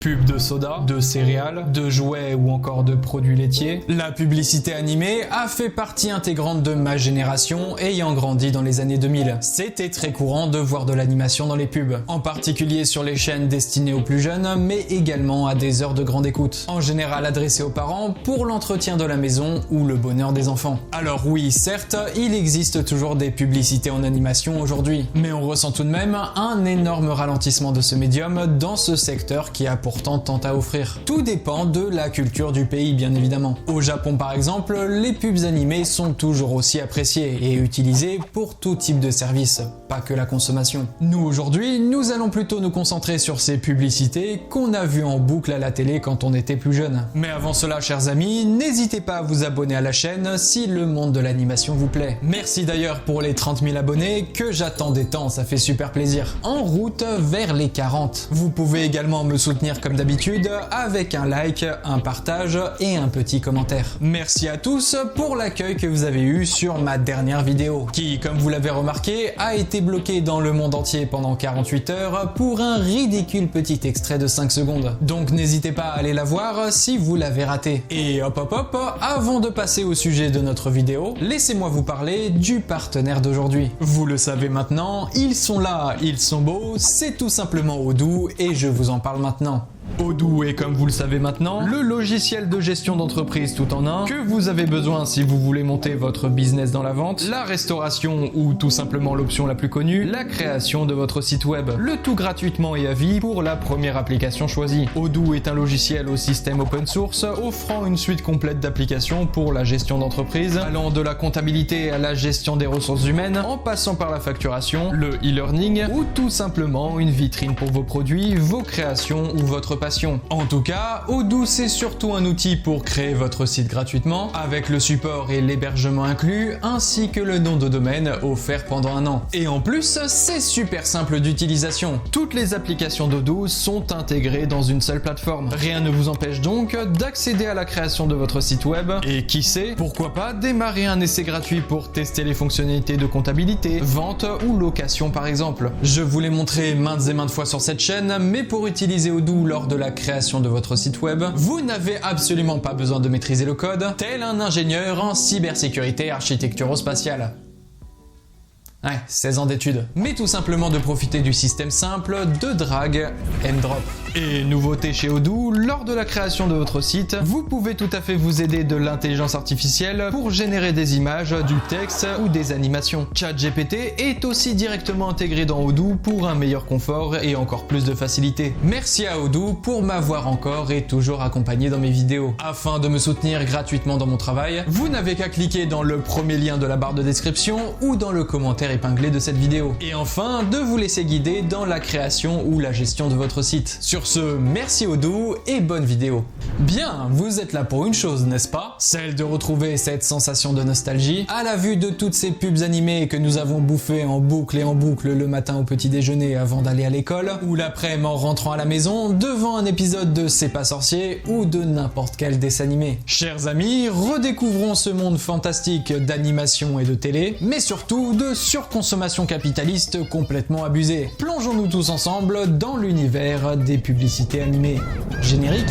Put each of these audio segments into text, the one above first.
Pub de soda, de céréales, de jouets ou encore de produits laitiers. La publicité animée a fait partie intégrante de ma génération ayant grandi dans les années 2000. C'était très courant de voir de l'animation dans les pubs, en particulier sur les chaînes destinées aux plus jeunes, mais également à des heures de grande écoute, en général adressées aux parents pour l'entretien de la maison ou le bonheur des enfants. Alors oui, certes, il existe toujours des publicités en animation aujourd'hui, mais on ressent tout de même un énorme ralentissement de ce médium dans ce secteur qui a pourtant tant à offrir. Tout dépend de la culture du pays, bien évidemment. Au Japon par exemple, les pubs animées sont toujours aussi appréciées et utilisées pour tout type de service, pas que la consommation. Nous aujourd'hui, nous allons plutôt nous concentrer sur ces publicités qu'on a vues en boucle à la télé quand on était plus jeune. Mais avant cela, chers amis, n'hésitez pas à vous abonner à la chaîne si le monde de l'animation vous plaît. Merci d'ailleurs pour les 30 000 abonnés que j'attendais tant, ça fait super plaisir. En route vers les 40. Vous pouvez également me soutenir comme d'habitude avec un like, un partage et un petit commentaire. Merci à tous pour l'accueil que vous avez eu sur ma dernière vidéo, qui, comme vous l'avez remarqué, a été bloquée dans le monde entier pendant 48 heures pour un ridicule petit extrait de 5 secondes. Donc n'hésitez pas à aller la voir si vous l'avez raté. Et hop hop hop, avant de passer au sujet de notre vidéo, laissez-moi vous parler du partenaire d'aujourd'hui. Vous le savez maintenant, ils sont là, ils sont beaux, c'est tout simplement Odoo et je vous en parle maintenant. Odoo est, comme vous le savez maintenant, le logiciel de gestion d'entreprise tout en un que vous avez besoin si vous voulez monter votre business dans la vente, la restauration ou tout simplement l'option la plus connue, la création de votre site web. Le tout gratuitement et à vie pour la première application choisie. Odoo est un logiciel au système open source offrant une suite complète d'applications pour la gestion d'entreprise, allant de la comptabilité à la gestion des ressources humaines, en passant par la facturation, le e-learning ou tout simplement une vitrine pour vos produits, vos créations ou votre passion. En tout cas, Odoo c'est surtout un outil pour créer votre site gratuitement, avec le support et l'hébergement inclus, ainsi que le nom de domaine offert pendant 1 an. Et en plus, c'est super simple d'utilisation. Toutes les applications d'Odoo sont intégrées dans une seule plateforme. Rien ne vous empêche donc d'accéder à la création de votre site web, et qui sait, pourquoi pas démarrer un essai gratuit pour tester les fonctionnalités de comptabilité, vente ou location par exemple. Je vous l'ai montré maintes et maintes fois sur cette chaîne, mais pour utiliser Odoo lors de la création de votre site web, vous n'avez absolument pas besoin de maîtriser le code, tel un ingénieur en cybersécurité architecturo-spatiale. Ouais, 16 ans d'études. Mais tout simplement de profiter du système simple de drag and drop. Et nouveauté chez Odoo, lors de la création de votre site, vous pouvez tout à fait vous aider de l'intelligence artificielle pour générer des images, du texte ou des animations. ChatGPT est aussi directement intégré dans Odoo pour un meilleur confort et encore plus de facilité. Merci à Odoo pour m'avoir encore et toujours accompagné dans mes vidéos. Afin de me soutenir gratuitement dans mon travail, vous n'avez qu'à cliquer dans le premier lien de la barre de description ou dans le commentaire épinglé de cette vidéo. Et enfin, de vous laisser guider dans la création ou la gestion de votre site. Sur ce, merci Odoo et bonne vidéo. Bien, vous êtes là pour une chose, n'est-ce pas? Celle de retrouver cette sensation de nostalgie à la vue de toutes ces pubs animées que nous avons bouffées en boucle et en boucle le matin au petit déjeuner avant d'aller à l'école, ou l'après-midi en rentrant à la maison devant un épisode de C'est pas sorcier ou de n'importe quel dessin animé. Chers amis, redécouvrons ce monde fantastique d'animation et de télé, mais surtout de surconsommation capitaliste complètement abusée. Plongeons-nous tous ensemble dans l'univers des publicités animées. Générique.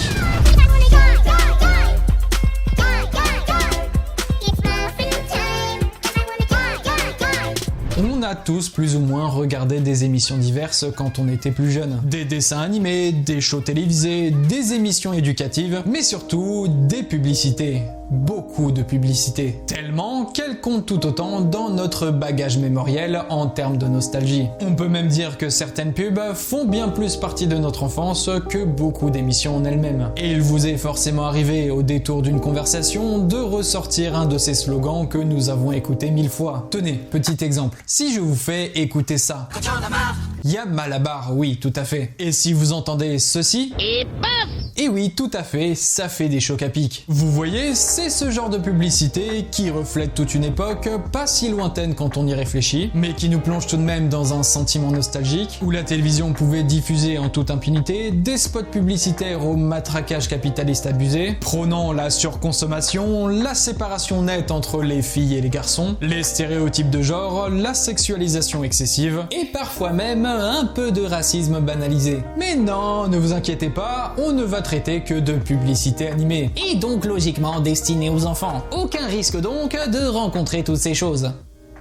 On a tous plus ou moins regardé des émissions diverses quand on était plus jeune. Des dessins animés, des shows télévisés, des émissions éducatives, mais surtout des publicités. Beaucoup de publicités. Tellement qu'elles comptent tout autant dans notre bagage mémoriel en termes de nostalgie. On peut même dire que certaines pubs font bien plus partie de notre enfance que beaucoup d'émissions en elles-mêmes. Et il vous est forcément arrivé, au détour d'une conversation, de ressortir un de ces slogans que nous avons écoutés 1000 fois. Tenez, petit exemple. Si je vous fais écouter ça. Quand y'en a marre. Y'a Malabar, oui, tout à fait. Et si vous entendez ceci. Et paf. Et oui, tout à fait, ça fait des chocs à pic. Vous voyez, c'est ce genre de publicité qui reflète toute une époque, pas si lointaine quand on y réfléchit, mais qui nous plonge tout de même dans un sentiment nostalgique, où la télévision pouvait diffuser en toute impunité des spots publicitaires au matraquage capitaliste abusé, prônant la surconsommation, la séparation nette entre les filles et les garçons, les stéréotypes de genre, la sexualisation excessive, et parfois même un peu de racisme banalisé. Mais non, ne vous inquiétez pas, on ne va traiter que de publicité animée, et donc logiquement destinée aux enfants. Aucun risque donc de rencontrer toutes ces choses.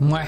Ouais.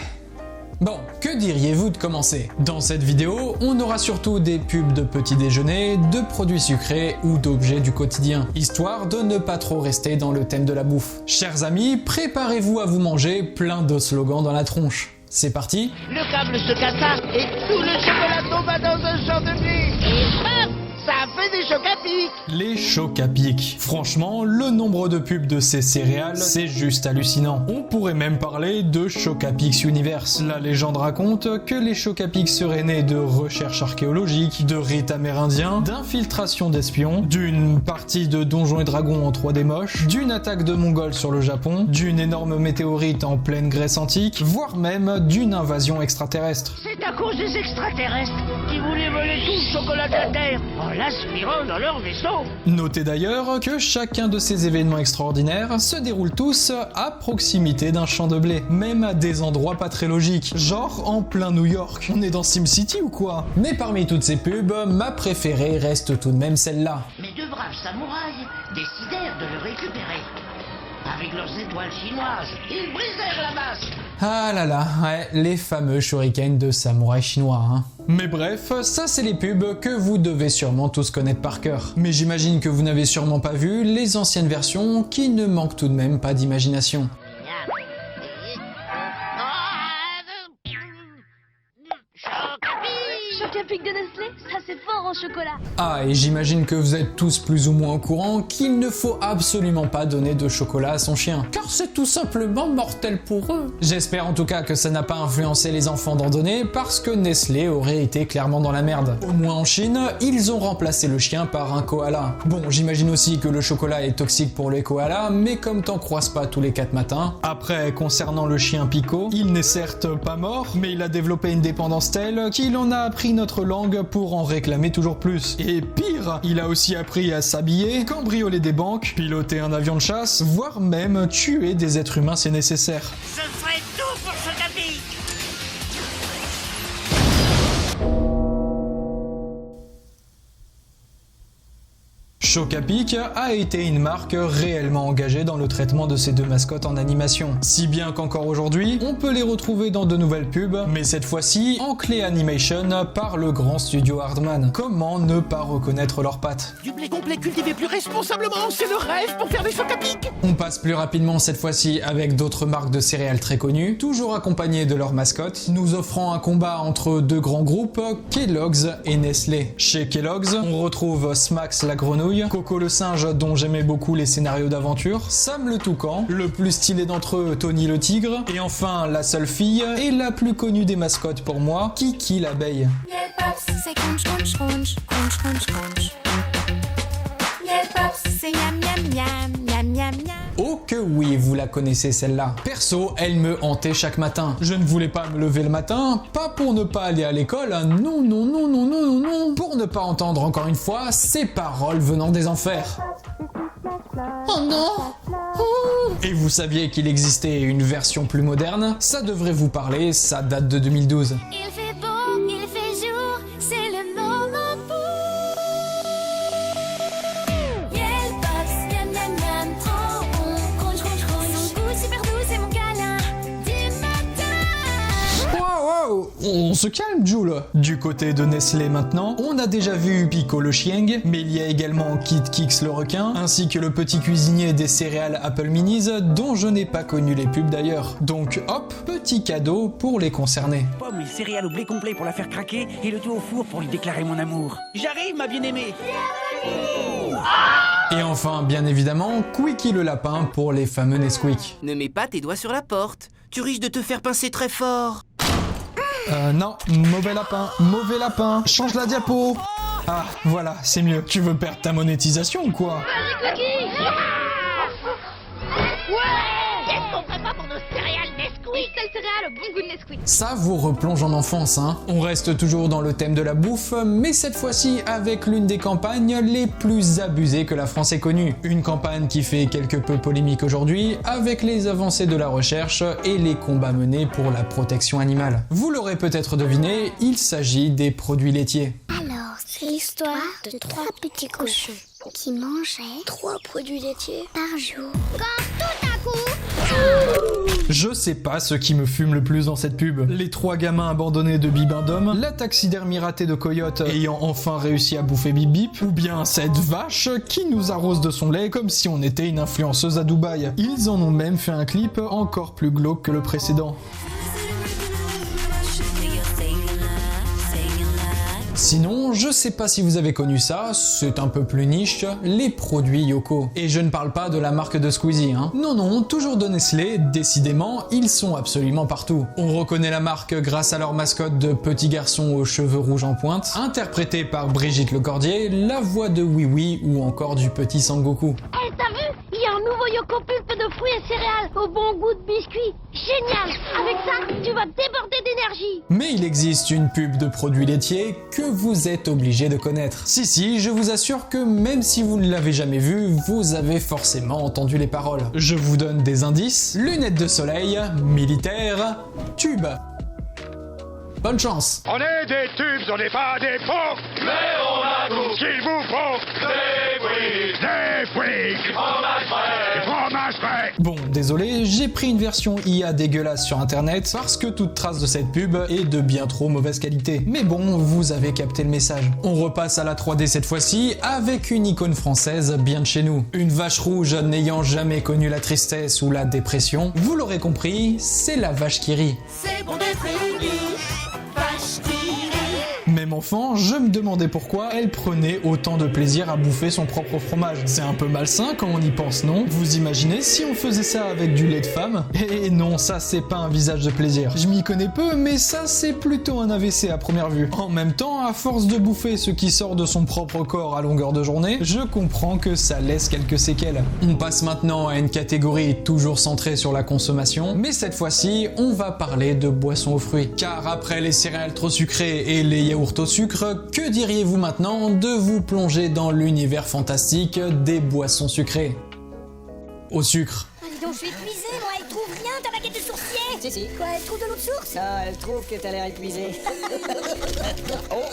Bon, que diriez-vous de commencer? Dans cette vidéo, on aura surtout des pubs de petit déjeuner, de produits sucrés ou d'objets du quotidien, histoire de ne pas trop rester dans le thème de la bouffe. Chers amis, préparez-vous à vous manger plein de slogans dans la tronche. C'est parti? Le câble se cassa et tout le chocolat tomba dans un champ de blé. Et paf! Ça fait des chocs à pic. Les chocs à pic. Franchement, le nombre de pubs de ces céréales, c'est juste hallucinant. On pourrait même parler de Choc à Pics Universe. La légende raconte que les chocs à pics seraient nés de recherches archéologiques, de rites amérindiens, d'infiltration d'espions, d'une partie de Donjons et Dragons en 3D moche, d'une attaque de Mongols sur le Japon, d'une énorme météorite en pleine Grèce antique, voire même d'une invasion extraterrestre. C'est à cause des extraterrestres qui voulaient voler tout le chocolat de la Terre en l'aspirant dans leur vaisseau. Notez d'ailleurs que chacun de ces événements extraordinaires se déroule tous à proximité d'un champ de blé, même à des endroits pas très logiques, genre en plein New York. On est dans SimCity ou quoi? Mais parmi toutes ces pubs, ma préférée reste tout de même celle-là. Mais deux braves samouraïs décidèrent de le récupérer. Avec leurs étoiles chinoises, ils brisèrent la masse. Ah là là, ouais, les fameux shurikens de samouraï chinois, hein. Mais bref, ça c'est les pubs que vous devez sûrement tous connaître par cœur. Mais j'imagine que vous n'avez sûrement pas vu les anciennes versions qui ne manquent tout de même pas d'imagination. Choc à pic de Nestlé, ça c'est fort en chocolat. Ah, et j'imagine que vous êtes tous plus ou moins au courant qu'il ne faut absolument pas donner de chocolat à son chien, car c'est tout simplement mortel pour eux. J'espère en tout cas que ça n'a pas influencé les enfants d'en donner, parce que Nestlé aurait été clairement dans la merde. Au moins en Chine, ils ont remplacé le chien par un koala. Bon, j'imagine aussi que le chocolat est toxique pour les koalas, mais comme t'en croises pas tous les 4 matins. Après, concernant le chien Pico, il n'est certes pas mort, mais il a développé une dépendance telle qu'il en a appris notre langue pour en réclamer toujours plus. Et pire, il a aussi appris à s'habiller, cambrioler des banques, piloter un avion de chasse, voire même tuer des êtres humains si nécessaire. Je ferai tout pour Choc à pic. Choc à Pic a été une marque réellement engagée dans le traitement de ces deux mascottes en animation. Si bien qu'encore aujourd'hui, on peut les retrouver dans de nouvelles pubs, mais cette fois-ci en clé animation par le grand studio Hardman. Comment ne pas reconnaître leurs pattes? Du blé complet cultivé plus responsablement, c'est le rêve pour faire des chocs à pic. On passe plus rapidement cette fois-ci avec d'autres marques de céréales très connues, toujours accompagnées de leurs mascottes, nous offrant un combat entre deux grands groupes, Kellogg's et Nestlé. Chez Kellogg's, on retrouve Smax la grenouille, Coco le singe dont j'aimais beaucoup les scénarios d'aventure, Sam le toucan, le plus stylé d'entre eux Tony le tigre, et enfin la seule fille et la plus connue des mascottes pour moi, Kiki l'abeille. Miel Pops, c'est crunch, crunch, crunch, crunch, crunch, crunch. Miel Pops, c'est miam, miam, miam, miam, miam, miam. Oh que oui, vous la connaissez celle-là. Perso, elle me hantait chaque matin. Je ne voulais pas me lever le matin, pas pour ne pas aller à l'école, non, non, non, non, non, non, non, pour ne pas entendre encore une fois ces paroles venant des enfers. Oh non! Oh. Et vous saviez qu'il existait une version plus moderne? Ça devrait vous parler, ça date de 2012. Il fait beau, il fait jour, c'est le moment pour Miel Pops, miam, miam, miam, trop bon, crunch, crunch, crunch. Son goût super doux, c'est mon câlin du matin. Wow, wow. On se calme, Jules. Du côté de Nestlé maintenant, on a déjà vu Pico le chien, mais il y a également Kit Kix le requin, ainsi que le petit cuisinier des céréales Apple Minis, dont je n'ai pas connu les pubs d'ailleurs. Donc hop, petit cadeau pour les concernés. Pommes et céréales au blé complet pour la faire craquer et le tout au four pour lui déclarer mon amour. J'arrive, ma bien-aimée. Et enfin, bien évidemment, Quickie le lapin pour les fameux Nesquik. Ne mets pas tes doigts sur la porte. Tu risques de te faire pincer très fort. Non, mauvais lapin, change la diapo. Ah, voilà, c'est mieux. Tu veux perdre ta monétisation ou quoi? Vas-y, Cookie. Qu'est-ce qu'on ferait pas pour nos céréales Nesquik? Seul céréales, bon goût de Nesquik. Ça vous replonge en enfance, hein. On reste toujours dans le thème de la bouffe, mais cette fois-ci avec l'une des campagnes les plus abusées que la France ait connue. Une campagne qui fait quelque peu polémique aujourd'hui, avec les avancées de la recherche et les combats menés pour la protection animale. Vous l'aurez peut-être deviné, il s'agit des produits laitiers. Alors, c'est l'histoire de 3 petits cochons qui mangeaient 3 produits laitiers par jour. Quand tout à coup... Je sais pas ce qui me fume le plus dans cette pub. Les 3 gamins abandonnés de Bibendum, la taxidermie ratée de Coyote ayant enfin réussi à bouffer Bip Bip, ou bien cette vache qui nous arrose de son lait comme si on était une influenceuse à Dubaï. Ils en ont même fait un clip encore plus glauque que le précédent. Sinon, je sais pas si vous avez connu ça, c'est un peu plus niche, les produits Yoko. Et je ne parle pas de la marque de Squeezie, hein. Non, non, toujours de Nestlé, décidément, ils sont absolument partout. On reconnaît la marque grâce à leur mascotte de petit garçon aux cheveux rouges en pointe, interprétée par Brigitte Lecordier, la voix de Oui Oui ou encore du petit Sangoku. Eh, t'as vu? Il y a un nouveau Yoko pulpe de fruits et céréales au bon goût de biscuits. Génial! Avec ça, tu vas déborder d'énergie. Mais il existe une pub de produits laitiers que vous êtes obligé de connaître. Si, je vous assure que même si vous ne l'avez jamais vu, vous avez forcément entendu les paroles. Je vous donne des indices. Lunettes de soleil, militaire, tube. Bonne chance. On est des tubes, on n'est pas des pauvres. Mais on a tout ce qu'il vous faut. Des fruits. Des fruits. Du fromage frais. Du fromage frais. Bon, désolé, j'ai pris une version IA dégueulasse sur internet parce que toute trace de cette pub est de bien trop mauvaise qualité. Mais bon, vous avez capté le message. On repasse à la 3D cette fois-ci avec une icône française bien de chez nous. Une vache rouge n'ayant jamais connu la tristesse ou la dépression. Vous l'aurez compris, c'est la vache qui rit. C'est bon d'être unis, vache qui rit. Même enfant, je me demandais pourquoi elle prenait autant de plaisir à bouffer son propre fromage. C'est un peu malsain quand on y pense, non? Vous imaginez si on faisait ça avec du lait de femme? Et non, ça c'est pas un visage de plaisir. Je m'y connais peu, mais ça c'est plutôt un AVC à première vue. En même temps, à force de bouffer ce qui sort de son propre corps à longueur de journée, je comprends que ça laisse quelques séquelles. On passe maintenant à une catégorie toujours centrée sur la consommation, mais cette fois-ci, on va parler de boissons aux fruits. Car après les céréales trop sucrées et les yaourts au sucre, que diriez-vous maintenant de vous plonger dans l'univers fantastique des boissons sucrées? Au sucre. Ah, dis donc, je suis épuisée, moi, elle trouve rien, ta baguette de sourcier. Si. Quoi, elle trouve de l'eau de source? Ah, elle trouve que t'as l'air épuisé. On va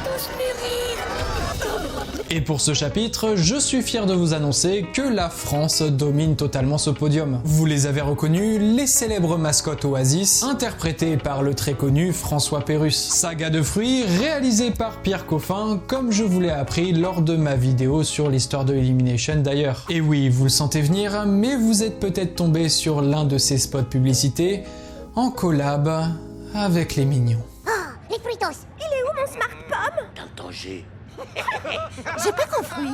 tous mûrir. Et pour ce chapitre, je suis fier de vous annoncer que la France domine totalement ce podium. Vous les avez reconnus, les célèbres mascottes Oasis, interprétées par le très connu François Pérusse. Saga de fruits, réalisée par Pierre Coffin, comme je vous l'ai appris lors de ma vidéo sur l'histoire de Elimination d'ailleurs. Et oui, vous le sentez venir, mais vous êtes peut-être tombé sur l'un de ces spots publicités en collab avec les mignons. Oh, les Fritos. Il est où mon smart pomme? Dans ton jus. J'ai pas compris.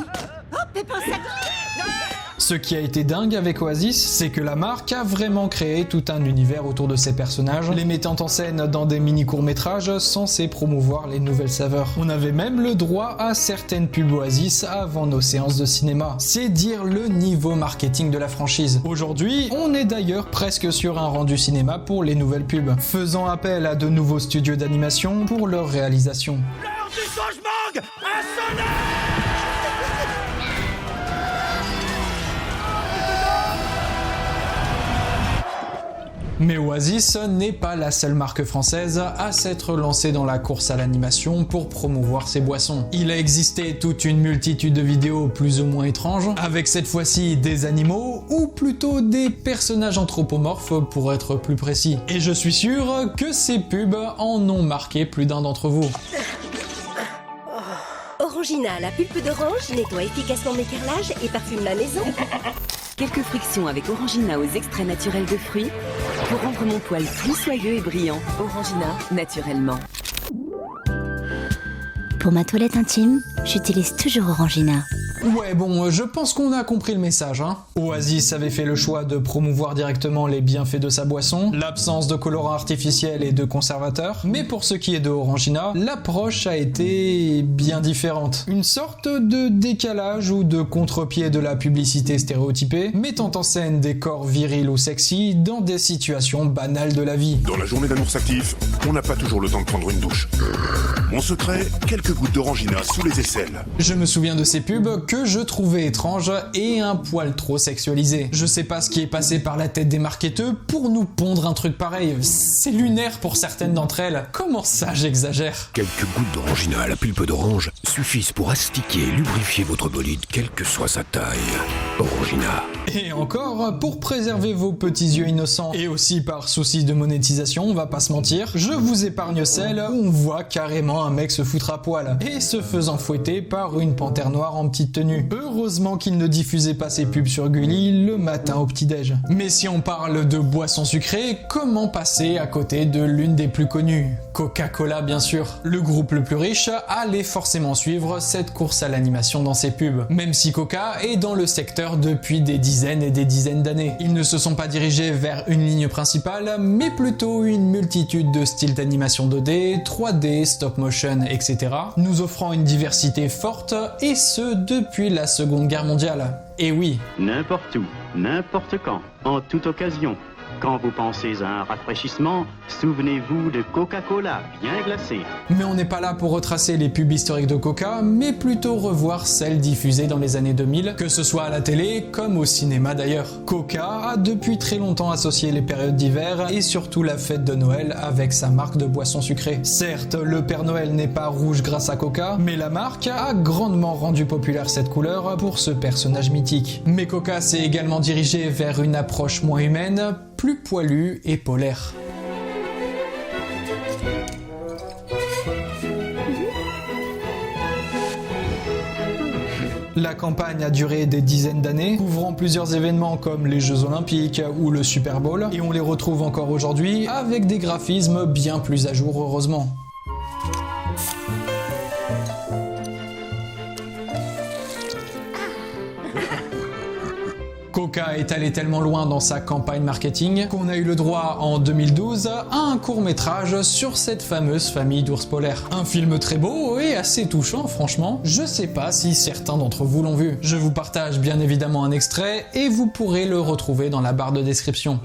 Oh, Pépin Sac. Ce qui a été dingue avec Oasis, c'est que la marque a vraiment créé tout un univers autour de ses personnages, les mettant en scène dans des mini courts-métrages censés promouvoir les nouvelles saveurs. On avait même le droit à certaines pubs Oasis avant nos séances de cinéma. C'est dire le niveau marketing de la franchise. Aujourd'hui, on est d'ailleurs presque sur un rendu cinéma pour les nouvelles pubs, faisant appel à de nouveaux studios d'animation pour leur réalisation. L'heure du changement a sonné. Mais Oasis n'est pas la seule marque française à s'être lancée dans la course à l'animation pour promouvoir ses boissons. Il a existé toute une multitude de vidéos plus ou moins étranges, avec cette fois-ci des animaux, ou plutôt des personnages anthropomorphes pour être plus précis. Et je suis sûr que ces pubs en ont marqué plus d'un d'entre vous. Orangina, la pulpe d'orange, nettoie efficacement mes carrelages et parfume ma maison. Quelques frictions avec Orangina aux extraits naturels de fruits pour rendre mon poil plus soyeux et brillant. Orangina, naturellement. Pour ma toilette intime, j'utilise toujours Orangina. Ouais bon, je pense qu'on a compris le message, hein. Oasis avait fait le choix de promouvoir directement les bienfaits de sa boisson, l'absence de colorants artificiels et de conservateurs, mais pour ce qui est de Orangina, l'approche a été bien différente. Une sorte de décalage ou de contre-pied de la publicité stéréotypée, mettant en scène des corps virils ou sexy dans des situations banales de la vie. Dans la journée d'un ours actif, on n'a pas toujours le temps de prendre une douche. Mon secret, quelques gouttes d'Orangina sous les aisselles. Je me souviens de ces pubs que je trouvais étranges et un poil trop sexualisés. Je sais pas ce qui est passé par la tête des marketeurs pour nous pondre un truc pareil. C'est lunaire pour certaines d'entre elles. Comment ça, j'exagère? Quelques gouttes d'Orangina à la pulpe d'orange suffisent pour astiquer et lubrifier votre bolide, quelle que soit sa taille. Orangina. Et encore, pour préserver vos petits yeux innocents et aussi par souci de monétisation, on va pas se mentir, je vous épargne celle où on voit carrément un mec se foutre à poil et se faisant fouetter par une panthère noire en petite tenue. Heureusement qu'il ne diffusait pas ses pubs sur Gulli le matin au petit-déj. Mais si on parle de boissons sucrées, comment passer à côté de l'une des plus connues? Coca-Cola bien sûr. Le groupe le plus riche allait forcément suivre cette course à l'animation dans ses pubs, même si Coca est dans le secteur depuis des dizaines et des dizaines d'années. Ils ne se sont pas dirigés vers une ligne principale, mais plutôt une multitude de styles d'animation 2D, 3D, stop motion, etc., nous offrant une diversité forte, et ce depuis la Seconde Guerre mondiale. Et oui. N'importe où, n'importe quand, en toute occasion. Quand vous pensez à un rafraîchissement, souvenez-vous de Coca-Cola bien glacé. Mais on n'est pas là pour retracer les pubs historiques de Coca, mais plutôt revoir celles diffusées dans les années 2000, que ce soit à la télé comme au cinéma d'ailleurs. Coca a depuis très longtemps associé les périodes d'hiver et surtout la fête de Noël avec sa marque de boissons sucrées. Certes, le Père Noël n'est pas rouge grâce à Coca, mais la marque a grandement rendu populaire cette couleur pour ce personnage mythique. Mais Coca s'est également dirigé vers une approche moins humaine, plus poilu et polaire. La campagne a duré des dizaines d'années, couvrant plusieurs événements comme les Jeux Olympiques ou le Super Bowl, et on les retrouve encore aujourd'hui avec des graphismes bien plus à jour heureusement. Coca est allé tellement loin dans sa campagne marketing qu'on a eu le droit en 2012 à un court-métrage sur cette fameuse famille d'ours polaires. Un film très beau et assez touchant franchement, je sais pas si certains d'entre vous l'ont vu. Je vous partage bien évidemment un extrait et vous pourrez le retrouver dans la barre de description.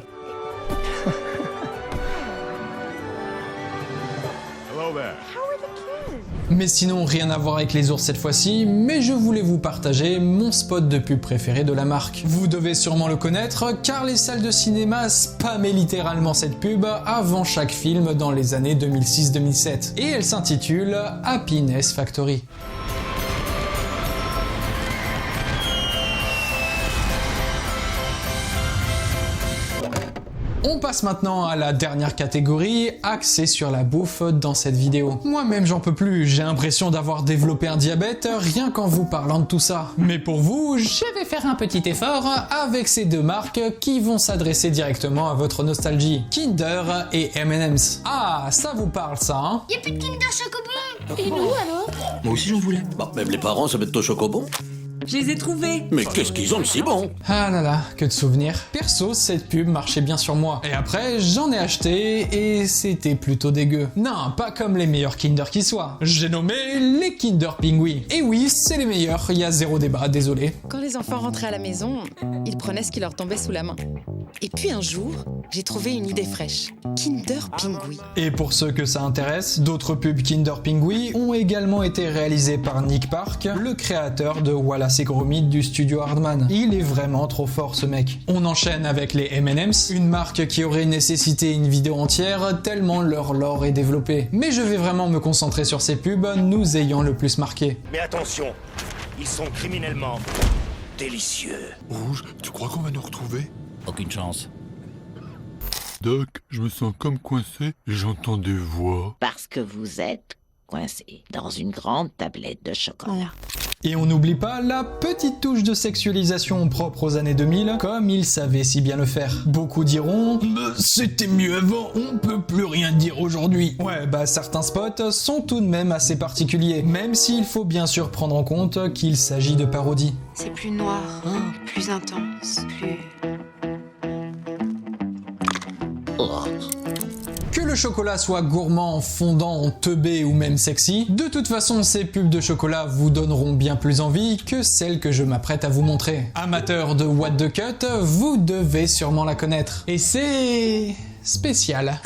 Mais sinon, rien à voir avec les ours cette fois-ci, mais je voulais vous partager mon spot de pub préféré de la marque. Vous devez sûrement le connaître, car les salles de cinéma spammaient littéralement cette pub avant chaque film dans les années 2006-2007. Et elle s'intitule Happiness Factory. On passe maintenant à la dernière catégorie, axée sur la bouffe dans cette vidéo. Moi-même j'en peux plus, j'ai l'impression d'avoir développé un diabète rien qu'en vous parlant de tout ça. Mais pour vous, je vais faire un petit effort avec ces deux marques qui vont s'adresser directement à votre nostalgie. Kinder et M&M's. Ah, ça vous parle ça, hein? Y'a plus de Kinder Chocobon. Et nous alors? Moi aussi j'en voulais. Bah, même les parents se mettent au chocobon. Je les ai trouvés. Mais qu'est-ce qu'ils ont de si bon? Ah là là, que de souvenirs. Perso, cette pub marchait bien sur moi. Et après, j'en ai acheté et c'était plutôt dégueu. Non, pas comme les meilleurs Kinder qui soient. J'ai nommé les Kinder Pingui. Et oui, c'est les meilleurs, il y a zéro débat, désolé. Quand les enfants rentraient à la maison, ils prenaient ce qui leur tombait sous la main. Et puis un jour, j'ai trouvé une idée fraîche. Kinder Pingui. Et pour ceux que ça intéresse, d'autres pubs Kinder Pingui ont également été réalisées par Nick Park, le créateur de Wallace et Gromit du studio Hardman. Il est vraiment trop fort ce mec. On enchaîne avec les M&M's, une marque qui aurait nécessité une vidéo entière tellement leur lore est développé. Mais je vais vraiment me concentrer sur ces pubs nous ayant le plus marqué. Mais attention, ils sont criminellement délicieux. Rouge, tu crois qu'on va nous retrouver? Aucune chance. Doc, je me sens comme coincé, j'entends des voix. Parce que vous êtes coincé dans une grande tablette de chocolat. Voilà. Et on n'oublie pas la petite touche de sexualisation propre aux années 2000, comme ils savaient si bien le faire. Beaucoup diront « C'était mieux avant, on peut plus rien dire aujourd'hui ». Ouais, bah certains spots sont tout de même assez particuliers, même s'il faut bien sûr prendre en compte qu'il s'agit de parodies. C'est plus noir, plus intense, plus... Que le chocolat soit gourmand, fondant, teubé ou même sexy, de toute façon ces pubs de chocolat vous donneront bien plus envie que celle que je m'apprête à vous montrer. Amateur de What the Cut, vous devez sûrement la connaître. Et c'est... spécial.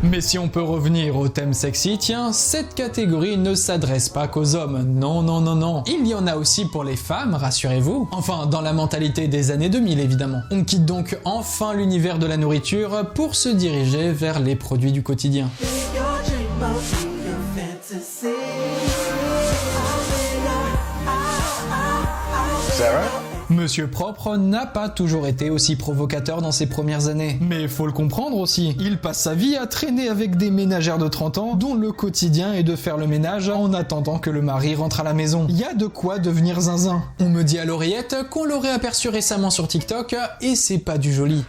Mais si on peut revenir au thème sexy, tiens, cette catégorie ne s'adresse pas qu'aux hommes. Non, non, non, non. Il y en a aussi pour les femmes, rassurez-vous. Enfin, dans la mentalité des années 2000, évidemment. On quitte donc enfin l'univers de la nourriture pour se diriger vers les produits du quotidien. Sarah? Monsieur Propre n'a pas toujours été aussi provocateur dans ses premières années. Mais faut le comprendre aussi, il passe sa vie à traîner avec des ménagères de 30 ans dont le quotidien est de faire le ménage en attendant que le mari rentre à la maison. Y a de quoi devenir zinzin. On me dit à l'oreillette qu'on l'aurait aperçu récemment sur TikTok et c'est pas du joli.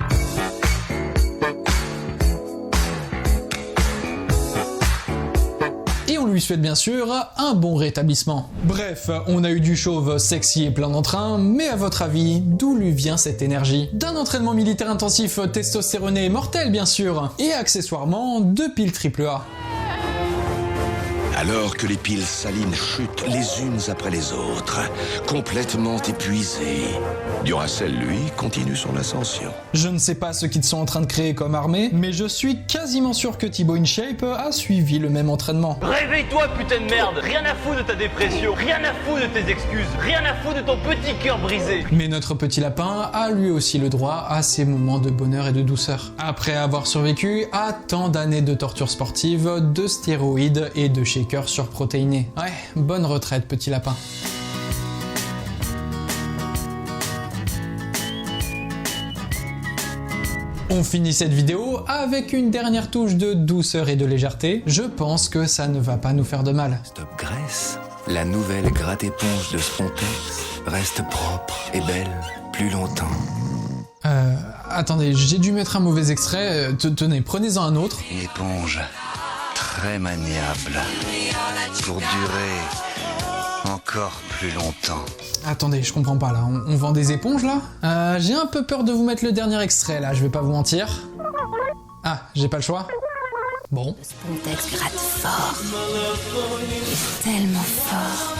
On lui souhaite bien sûr un bon rétablissement. Bref, on a eu du chauve sexy et plein d'entrain, mais à votre avis, d'où lui vient cette énergie? D'un entraînement militaire intensif testostéroné mortel bien sûr, et accessoirement 2 piles AAA. Alors que les piles salines chutent les unes après les autres, complètement épuisées, Duracell, lui, continue son ascension. Je ne sais pas ce qu'ils sont en train de créer comme armée, mais je suis quasiment sûr que Thibaut InShape a suivi le même entraînement. Réveille-toi, putain de merde! Rien à foutre de ta dépression, rien à foutre de tes excuses, rien à foutre de ton petit cœur brisé! Mais notre petit lapin a lui aussi le droit à ses moments de bonheur et de douceur. Après avoir survécu à tant d'années de torture sportive, de stéroïdes et de shakers surprotéinés. Ouais, bonne retraite, petit lapin. On finit cette vidéo avec une dernière touche de douceur et de légèreté. Je pense que ça ne va pas nous faire de mal. Stop Graisse, la nouvelle gratte-éponge de Spontex reste propre et belle plus longtemps. Attendez, j'ai dû mettre un mauvais extrait. Tenez, prenez-en un autre. Une éponge très maniable pour durer encore plus longtemps. Attendez, je comprends pas là, on vend des éponges là? J'ai un peu peur de vous mettre le dernier extrait là, je vais pas vous mentir. Ah, j'ai pas le choix? Bon. Le Spontex gratte fort. Tellement fort.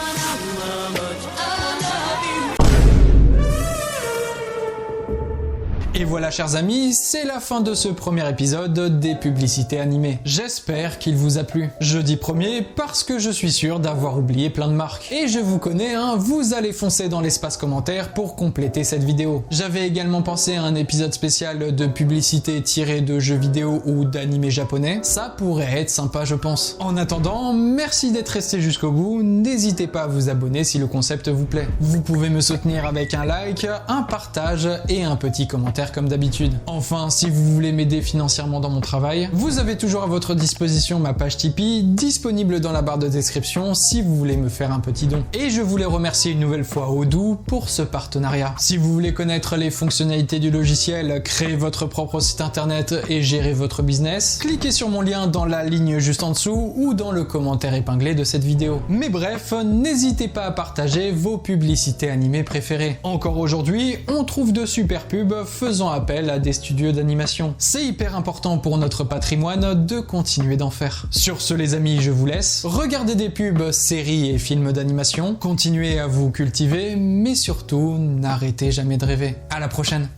Et voilà chers amis, c'est la fin de ce premier épisode des publicités animées. J'espère qu'il vous a plu. Je dis premier parce que je suis sûr d'avoir oublié plein de marques. Et je vous connais, hein, vous allez foncer dans l'espace commentaire pour compléter cette vidéo. J'avais également pensé à un épisode spécial de publicité tirée de jeux vidéo ou d'animés japonais. Ça pourrait être sympa je pense. En attendant, merci d'être resté jusqu'au bout. N'hésitez pas à vous abonner si le concept vous plaît. Vous pouvez me soutenir avec un like, un partage et un petit commentaire comme d'habitude. Enfin, si vous voulez m'aider financièrement dans mon travail, vous avez toujours à votre disposition ma page Tipeee, disponible dans la barre de description si vous voulez me faire un petit don. Et je voulais remercier une nouvelle fois Odoo pour ce partenariat. Si vous voulez connaître les fonctionnalités du logiciel, créer votre propre site internet et gérer votre business, cliquez sur mon lien dans la ligne juste en dessous ou dans le commentaire épinglé de cette vidéo. Mais bref, n'hésitez pas à partager vos publicités animées préférées. Encore aujourd'hui, on trouve de super pubs faisant appel à des studios d'animation. C'est hyper important pour notre patrimoine de continuer d'en faire. Sur ce les amis, je vous laisse. Regardez des pubs, séries et films d'animation. Continuez à vous cultiver, mais surtout, n'arrêtez jamais de rêver. À la prochaine.